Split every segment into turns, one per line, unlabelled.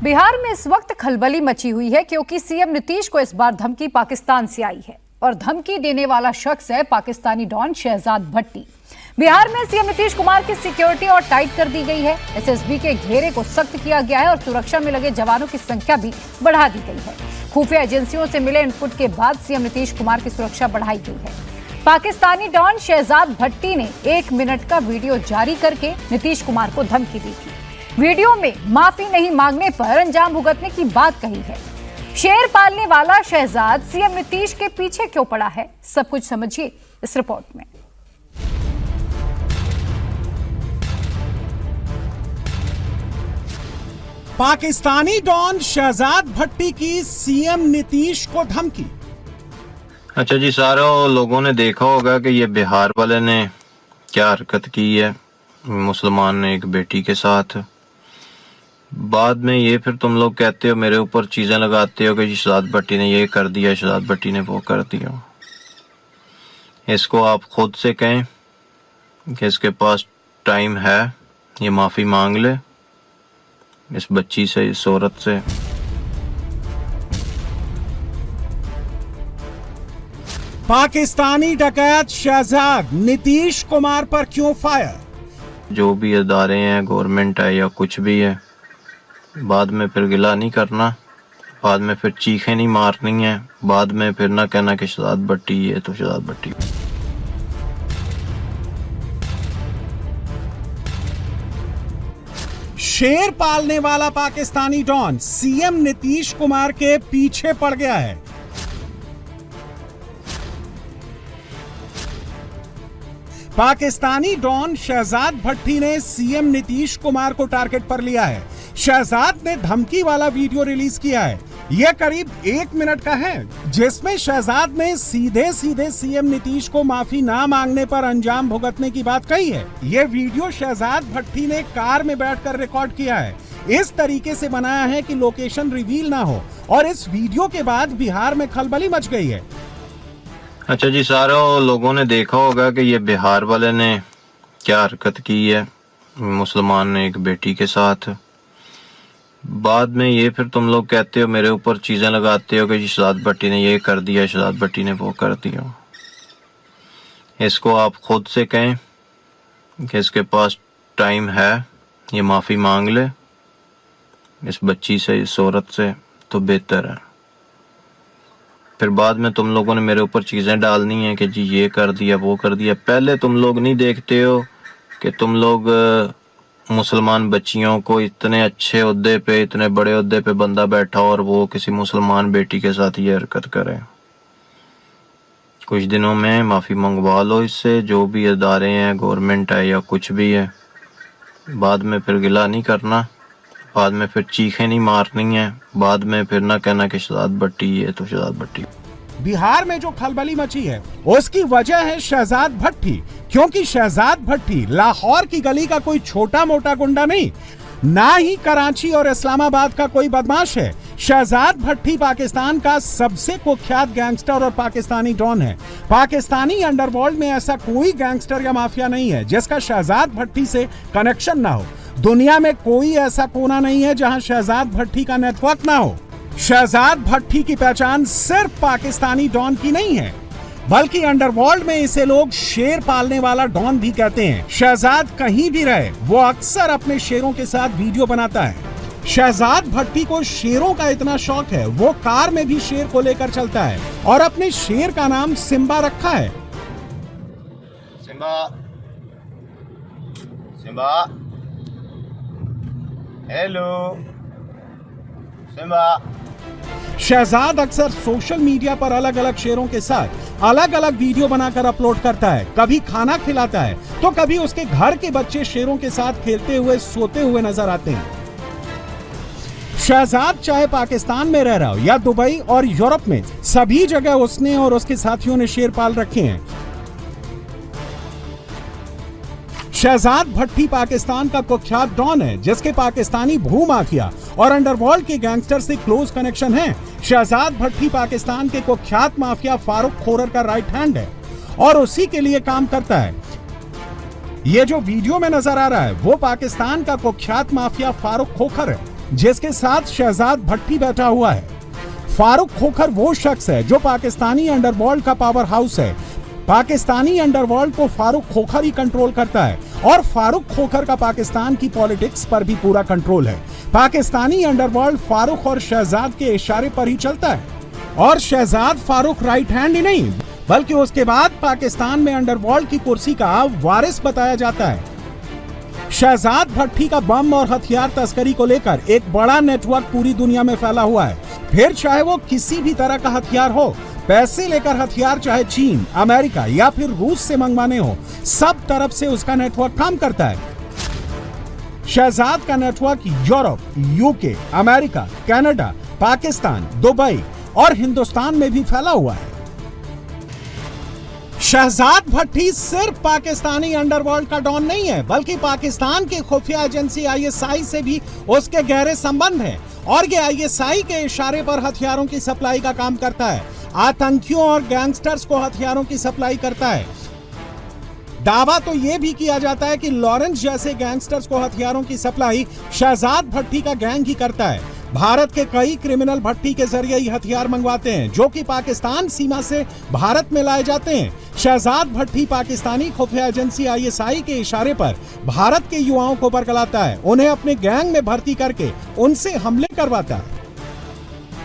बिहार में इस वक्त खलबली मची हुई है क्योंकि सीएम नीतीश को इस बार धमकी पाकिस्तान से आई है और धमकी देने वाला शख्स है पाकिस्तानी डॉन शहजाद भट्टी। बिहार में सीएम नीतीश कुमार की सिक्योरिटी और टाइट कर दी गई है। एसएसबी के घेरे को सख्त किया गया है और सुरक्षा में लगे जवानों की संख्या भी बढ़ा दी गई है। खुफिया एजेंसियों से मिले इनपुट के बाद सीएम नीतीश कुमार की सुरक्षा बढ़ाई गई है। पाकिस्तानी डॉन शहजाद भट्टी ने 1 मिनट का वीडियो जारी करके नीतीश कुमार को धमकी दी थी। वीडियो में माफी नहीं मांगने पर अंजाम भुगतने की बात कही है। शेर पालने वाला शहजाद सीएम नीतीश के पीछे क्यों पड़ा है, सब कुछ समझिए इस रिपोर्ट में।
पाकिस्तानी डॉन शहजाद भट्टी की सीएम नीतीश को धमकी।
अच्छा जी, सारे लोगों ने देखा होगा कि ये बिहार वाले ने क्या हरकत की है मुसलमान ने एक बेटी के साथ। बाद में ये फिर तुम लोग कहते हो, मेरे ऊपर चीजें लगाते हो कि शहजाद भट्टी ने ये कर दिया, शहजाद भट्टी ने वो कर दिया। इसको आप खुद से कहें कि इसके पास टाइम है, ये माफी मांग ले इस बच्ची से, इस औरत से।
पाकिस्तानी डकैत शहजाद नीतीश कुमार पर क्यों फायर?
जो भी अदारे हैं, गवर्नमेंट है या कुछ भी है, बाद में फिर गिला नहीं करना, बाद में फिर चीखें नहीं मारनी है, बाद में फिर ना कहना कि शहजाद भट्टी है तो शहजाद भट्टी।
शेर पालने वाला पाकिस्तानी डॉन सीएम नीतीश कुमार के पीछे पड़ गया है। पाकिस्तानी डॉन शहजाद भट्टी ने सीएम नीतीश कुमार को टारगेट पर लिया है। शहजाद ने धमकी वाला वीडियो रिलीज किया है। यह करीब 1 मिनट का है, जिसमें शहजाद ने सीधे सीधे सीएम नीतीश को माफी ना मांगने पर अंजाम भुगतने की बात कही है। यह वीडियो शहजाद भट्टी ने कार में बैठकर रिकॉर्ड किया है। इस तरीके से बनाया है कि लोकेशन रिवील ना हो और इस वीडियो के बाद बिहार में खलबली मच गई है।
अच्छा जी, सारे लोगों ने देखा होगा कि ये बिहार वाले ने क्या हरकत की है मुसलमान ने एक बेटी के साथ। बाद में ये फिर तुम लोग कहते हो, मेरे ऊपर चीजें लगाते हो कि शहजाद भट्टी ने ये कर दिया, शहजाद भट्टी ने वो कर दिया। इसको आप खुद से कहें कि इसके पास टाइम है, ये माफी मांग ले इस बच्ची से, इस औरत से, तो बेहतर है। फिर बाद में तुम लोगों ने मेरे ऊपर चीजें डालनी है कि जी ये कर दिया, वो कर दिया। पहले तुम लोग नहीं देखते हो कि तुम लोग मुसलमान बच्चियों को इतने अच्छे ओहदे पे, इतने बड़े ओहदे पे बंदा बैठा और वो किसी मुसलमान बेटी के साथ ये हरकत करे। कुछ दिनों में माफी मंगवा लो इससे, जो भी अदारे हैं, गवर्नमेंट है या कुछ भी है, बाद में फिर गिला नहीं करना, बाद में फिर चीखें नहीं मारनी है, बाद में फिर ना कहना कि शहजाद भट्टी है तो शहजाद भट्टी।
बिहार में जो खलबली मची है उसकी वजह है शहजाद भट्टी, क्योंकि शहजाद भट्टी लाहौर की गली का कोई छोटा मोटा गुंडा नहीं, ना ही कराची और इस्लामाबाद का कोई बदमाश है। शहजाद भट्टी पाकिस्तान का सबसे कुख्यात गैंगस्टर और पाकिस्तानी डॉन है। पाकिस्तानी अंडरवर्ल्ड में ऐसा कोई गैंगस्टर या माफिया नहीं है जिसका शहजाद भट्टी से कनेक्शन ना हो। दुनिया में कोई ऐसा कोना नहीं है जहां शहजाद भट्टी का नेटवर्क ना हो। शहजाद भट्टी की पहचान सिर्फ पाकिस्तानी डॉन की नहीं है, बल्कि अंडरवर्ल्ड में इसे लोग शेर पालने वाला डॉन भी कहते हैं। शहजाद कहीं भी रहे, वो अक्सर अपने शेरों के साथ वीडियो बनाता है। शहजाद भट्टी को शेरों का इतना शौक है, वो कार में भी शेर को लेकर चलता है और अपने शेर का नाम सिम्बा रखा है।
Simba, Simba, hello Simba.
Shahzad अक्सर सोशल मीडिया पर अलग अलग शेरों के साथ अलग अलग वीडियो बनाकर अपलोड करता है। कभी खाना खिलाता है तो कभी उसके घर के बच्चे शेरों के साथ खेलते हुए, सोते हुए नजर आते हैं। शहजाद चाहे पाकिस्तान में रह रहा हो या दुबई और यूरोप में, सभी जगह उसने और उसके साथियों ने शेर पाल रखे हैं। शहजाद भट्टी पाकिस्तान का कुख्यात डॉन है, जिसके पाकिस्तानी भूमाफिया और अंडरवर्ल्ड के गैंगस्टर से क्लोज कनेक्शन है। शहजाद भट्टी पाकिस्तान के कुख्यात माफिया फारूक खोरर का राइट हैंड है और उसी के लिए काम करता है। ये जो वीडियो में नजर आ रहा है वो पाकिस्तान का कुख्यात माफिया फारूक खोखर है। जिसके साथ शहजाद भट्टी बैठा हुआ है। फारूक खोखर वो शख्स है जो पाकिस्तानी अंडरवर्ल्ड का पावर हाउस है। पाकिस्तानी अंडरवर्ल्ड को फारूक खोखर ही कंट्रोल करता है और फारूक खोखर का पाकिस्तान की पॉलिटिक्स पर भी पूरा कंट्रोल है। पाकिस्तानी अंडरवर्ल्ड फारूक और शहजाद के इशारे पर ही चलता है और शहजाद फारूक राइट हैंड ही नहीं बल्कि उसके बाद पाकिस्तान में अंडरवर्ल्ड की कुर्सी का वारिस बताया जाता है। शहजाद भट्टी का बम और हथियार तस्करी को लेकर एक बड़ा नेटवर्क पूरी दुनिया में फैला हुआ है। फिर चाहे वो किसी भी तरह का हथियार हो, पैसे लेकर हथियार चाहे चीन, अमेरिका या फिर रूस से मंगवाने हो, सब तरफ से उसका नेटवर्क काम करता है। शहजाद का network Europe, UK, America, Canada, Pakistan, Dubai और हिंदुस्तान में भी फैला हुआ है। शहजाद भट्टी सिर्फ पाकिस्तानी अंडरवर्ल्ड का डॉन नहीं है बल्कि पाकिस्तान की खुफिया एजेंसी आईएसआई से भी उसके गहरे संबंध हैं और ये आईएसआई के इशारे पर हथियारों की सप्लाई का काम करता है। आतंकियों और गैंगस्टर्स को हथियारों की सप्लाई करता है। दावा तो यह भी किया जाता है कि लॉरेंस जैसे गैंगस्टर्स को हथियारों की सप्लाई शहजाद भट्टी का गैंग ही करता है। भारत के कई क्रिमिनल भट्टी के जरिए ही हथियार मंगवाते हैं जो कि पाकिस्तान सीमा से भारत में लाए जाते हैं। शहजाद भट्टी पाकिस्तानी खुफिया एजेंसी आईएसआई के इशारे पर भारत के युवाओं को बरगलाता है, उन्हें अपने गैंग में भर्ती करके उनसे हमले करवाता है।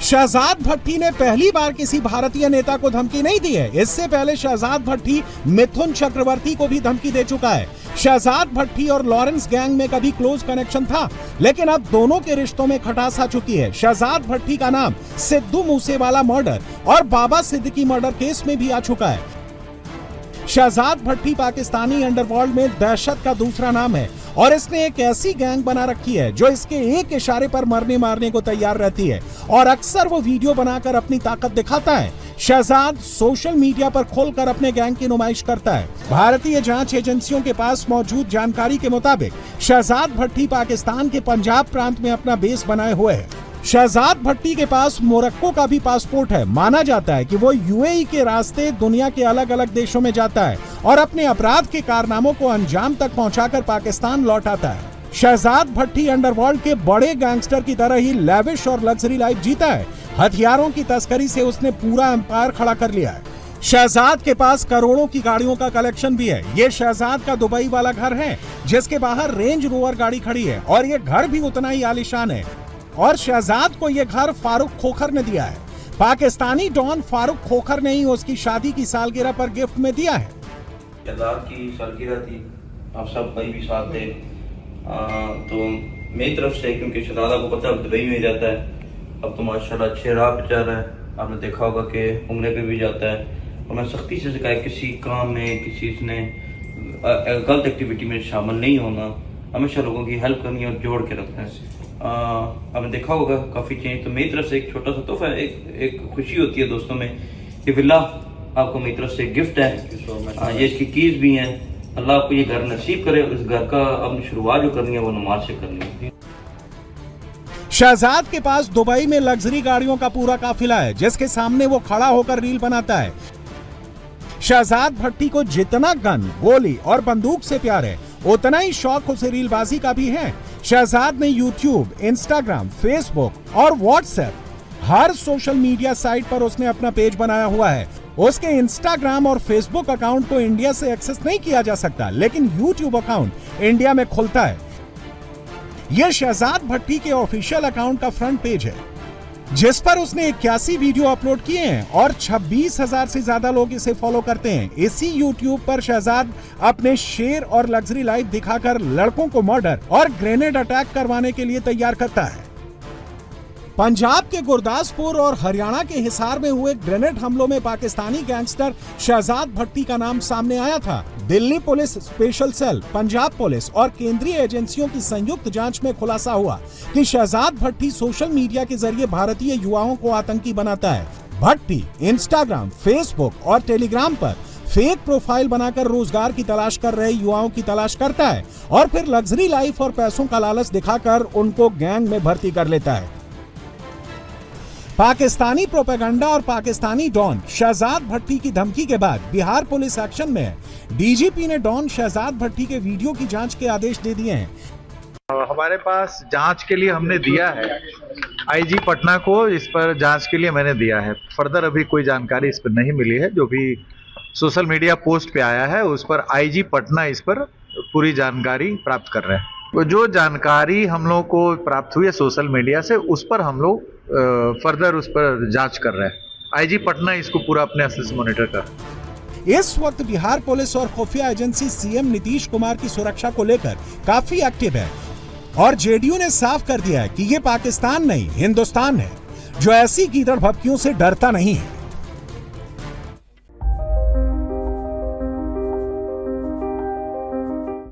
शहजाद भट्टी ने पहली बार किसी भारतीय नेता को धमकी नहीं दी है। इससे पहले शहजाद भट्टी मिथुन चक्रवर्ती को भी धमकी दे चुका है। शहजाद भट्टी और लॉरेंस गैंग में कभी क्लोज कनेक्शन था लेकिन अब दोनों के रिश्तों में खटास आ चुकी है। शहजाद भट्टी का नाम सिद्धू मूसेवाला मर्डर और बाबा सिद्दीकी मर्डर केस में भी आ चुका है। शहजाद भट्टी पाकिस्तानी अंडरवर्ल्ड में दहशत का दूसरा नाम है और इसने एक ऐसी गैंग बना रखी है जो इसके एक इशारे पर मरने मारने को तैयार रहती है और अक्सर वो वीडियो बनाकर अपनी ताकत दिखाता है। शहजाद सोशल मीडिया पर खोलकर अपने गैंग की नुमाइश करता है। भारतीय जांच एजेंसियों के पास मौजूद जानकारी के मुताबिक शहजाद भट्टी पाकिस्तान के पंजाब प्रांत में अपना बेस बनाए हुए है। शहजाद भट्टी के पास मोरक्को का भी पासपोर्ट है। माना जाता है कि वो यूएई के रास्ते दुनिया के अलग अलग देशों में जाता है और अपने अपराध के कारनामों को अंजाम तक पहुंचाकर पाकिस्तान लौट आता है। शहजाद भट्टी अंडरवर्ल्ड के बड़े गैंगस्टर की तरह ही लेविश और लग्जरी लाइफ जीता है। हथियारों की तस्करी से उसने पूरा एम्पायर खड़ा कर लिया है। शहजाद के पास करोड़ों की गाड़ियों का कलेक्शन भी है। ये शहजाद का दुबई वाला घर है जिसके बाहर रेंज रोवर गाड़ी खड़ी है और ये घर भी उतना ही आलीशान है और शहजाद को ये घर फारूक खोखर ने दिया है। पाकिस्तानी डॉन फारूक खोखर ने ही उसकी शादी की सालगिरह पर गिफ्ट में दिया है।
शहजाद की सालगिरह थी, आप सब भाई भी साथ थे, तो मेरी तरफ से क्योंकि शहजाद को पता है दुबई में जाता है, अब तो माशाल्लाह अच्छे राह पे चल रहा है। आपने देखा होगा कि उम्रे पे भी जाता है और मैं सख्ती से कहा किसी काम में किसी ने गलत एक्टिविटी में शामिल नहीं होना, हमेशा लोगों की हेल्प करनी और जोड़ के रखना है। आपने देखा होगा काफ़ी चेंज। तो मेरी तरफ से एक छोटा सा तोहफा है, एक खुशी होती है दोस्तों में। ये विला आपको मेरी तरफ से गिफ्ट है, ये इसकी कीज भी हैं। अल्लाह आपको ये घर नसीब करे। इस घर का अपनी शुरुआत जो करनी है वो नमाज से करनी है।
शहजाद के पास दुबई में लग्जरी गाड़ियों का पूरा काफिला है जिसके सामने वो खड़ा होकर रील बनाता है। शहजाद भट्टी को जितना गन, गोली और बंदूक से प्यार है उतना ही शौक उसे रीलबाजी का भी है। शहजाद ने यूट्यूब, इंस्टाग्राम, फेसबुक और व्हाट्सएप हर सोशल मीडिया साइट पर उसने अपना पेज बनाया हुआ है। उसके इंस्टाग्राम और फेसबुक अकाउंट को इंडिया से एक्सेस नहीं किया जा सकता लेकिन यूट्यूब अकाउंट इंडिया में खुलता है। यह शहजाद भट्टी के ऑफिशियल अकाउंट का फ्रंट पेज है जिस पर उसने 81 वीडियो अपलोड किए हैं और 26,000 से ज्यादा लोग इसे फॉलो करते हैं। इसी यूट्यूब पर शहजाद अपने शेर और लग्जरी लाइफ दिखाकर लड़कों को मर्डर और ग्रेनेड अटैक करवाने के लिए तैयार करता है। पंजाब के गुरदासपुर और हरियाणा के हिसार में हुए ग्रेनेड हमलों में पाकिस्तानी गैंगस्टर शहजाद भट्टी का नाम सामने आया था। Delhi police special cell, Punjab police और केंद्रीय एजेंसियों की संयुक्त जांच में खुलासा हुआ कि शहजाद भट्टी सोशल मीडिया के जरिए भारतीय युवाओं को आतंकी बनाता है। भट्टी इंस्टाग्राम, फेसबुक और टेलीग्राम पर फेक प्रोफाइल बनाकर रोजगार की तलाश कर रहे युवाओं की तलाश करता है और फिर लग्जरी लाइफ और पैसों का लालच दिखाकर उनको गैंग में भर्ती कर लेता है। पाकिस्तानी प्रोपेगेंडा और पाकिस्तानी डॉन शहजाद भट्टी की धमकी के बाद बिहार पुलिस एक्शन में है। डीजीपी ने डॉन शहजाद भट्टी के वीडियो की जांच के आदेश दे दिए हैं।
हमारे पास जांच के लिए हमने दिया है आईजी पटना को, इस पर जांच के लिए मैंने दिया है। फर्दर अभी कोई जानकारी इस पर नहीं मिली है। जो भी सोशल मीडिया पोस्ट पे आया है उस पर आईजी पटना इस पर पूरी जानकारी प्राप्त कर रहे हैं। तो जो जानकारी हम लोग को प्राप्त हुई है सोशल मीडिया से, उस पर हम लोग फर्दर उस पर जांच कर रहे हैं। आईजी पटना इसको पूरा अपने अस्तित्व से मॉनिटर कर रहा है।
इस वक्त बिहार पुलिस और खुफिया एजेंसी सीएम नीतीश कुमार की सुरक्षा को लेकर काफी एक्टिव है और जेडीयू ने साफ कर दिया है कि ये पाकिस्तान नहीं हिंदुस्तान है, जो ऐसी गीदड़ भभकियों से डरता नहीं है।